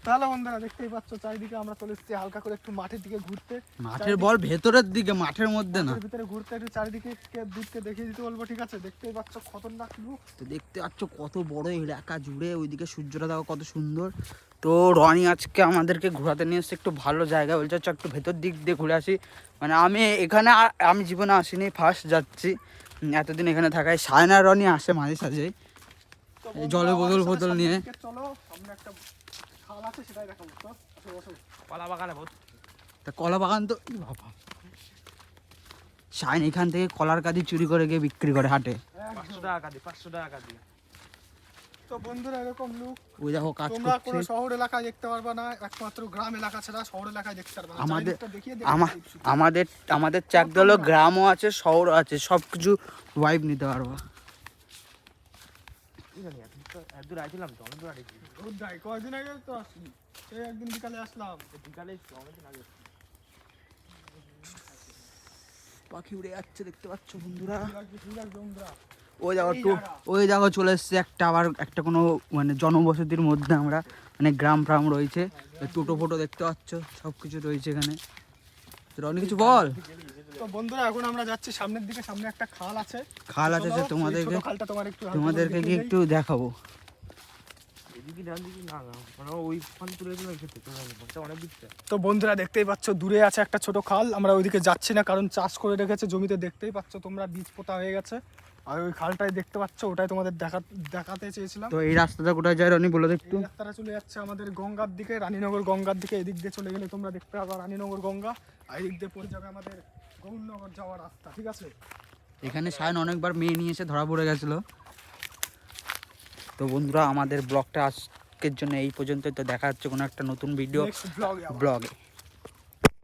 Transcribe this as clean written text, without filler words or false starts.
তাহলে বন্ধুরা দেখতেই পাচ্ছ চারিদিকে আমরা চলে এসেছি হালকা করে একটু মাঠের দিকে ঘুরতে। মাঠের বল ভেতরের দিকে, মাঠের মধ্যে না। ভিতরে ঘুরতে একটু চারিদিকে দিককে দেখিয়ে দিতে বলবো, ঠিক আছে? দেখতেই পাচ্ছ খতরনাক লুক। তো দেখতে পাচ্ছ কত বড় এলাকা জুড়ে, ওইদিকে সূর্যটা দেখো কত সুন্দর। তো রনি আজকে আমাদেরকে ঘোরাতে নিয়ে এসছে একটু ভালো জায়গা, বলছে হচ্ছে একটু ভেতর দিক দিয়ে ঘুরে আসি। মানে আমি এখানে আমি জীবনে আসিনি, ফার্স্ট যাচ্ছি এতদিন এখানে থাকায়। সায়না রনি আসে মাঝে সাঝে জলের বোতল নিয়ে। চলো সামনে একটা খাল আছে সেটাই দেখাবো। তো আসো বসো। কলা বাগানে বহুত। তা কলা বাগান তো বাবা, শাইন এখান থেকে কলার কাঁদি চুরি করে গিয়ে বিক্রি করে হাটে। 500 টাকা কাঁদি, 500 টাকা কাঁদি। তো বন্ধুরা এরকম লুক ওই দেখো কাজ তোমরা করছে। কোনো শহর এলাকায় দেখতে পারবে না, একমাত্র গ্রাম এলাকা ছাড়া শহর এলাকায় দেখতে পারবে না। আমাদের চারিদিকটা দেখিয়ে আমাদের চাকদলে গ্রামও আছে, শহর আছে, সব কিছু ওয়াইব নিতে পারবো। কি জানি এত দূর আইছিলাম তো, অনেক দূর আইছি। রোদ্দাই কয়দিন আগে তো আসলি, এই একদিন বিকালে আসলাম। বিকালে অনেকদিন আগে। পাখি উড়ে যাচ্ছে দেখতে পাচ্ছ বন্ধুরা। বন্ধুরা ওই দেখো চলে এসছে একটা, আবার একটা কোনো মানে জনবসতির মধ্যে আমরা, মানে গ্রাম ফ্রাম রয়েছে, টোটো ফোটো দেখতে পাচ্ছ, সব কিছু রয়েছে এখানে। অনেক কিছু বল। তো বন্ধুরা এখন আমরা যাচ্ছি সামনের দিকে, সামনে একটা খাল আছে। খাল আছে যে তোমাদেরকে গিয়ে একটু দেখাবো। এদিকে ডান দিকে না না, মানে ওই ফান তুলে দিলাম খেতে তো অনেক দিকটা। তো বন্ধুরা দেখতেই পাচ্ছ দূরে আছে একটা ছোট খাল, আমরা ওইদিকে যাচ্ছি না কারণ চাষ করে রেখেছে জমিতে, দেখতেই পাচ্ছ তোমরা, বীজ পোতা হয়ে গেছে। আর ওই খালটাই দেখতে পাচ্ছ, ওটাই তোমাদের দেখাতে চেয়েছিলাম। তো এই রাস্তাটা কোথায় যায় রনি বলো একটু। এই রাস্তাটা চলে যাচ্ছে আমাদের গঙ্গার দিকে, রানীনগর গঙ্গার দিকে। এদিক দিয়ে চলে গেলে তোমরা দেখতে পাবে রানীনগর গঙ্গা, আর এদিক দিয়ে পড়ে যাবে আমাদের গৌরনগর যাওয়ার রাস্তা, ঠিক আছে? এখানে সায়ন অনেকবার মেয়ে নিয়ে এসে ধরা পড়ে গেছিলো। তো বন্ধুরা আমাদের ব্লগটা আজকের জন্য এই পর্যন্তই। তো দেখা হচ্ছে কোনো একটা নতুন ভিডিও ব্লগে।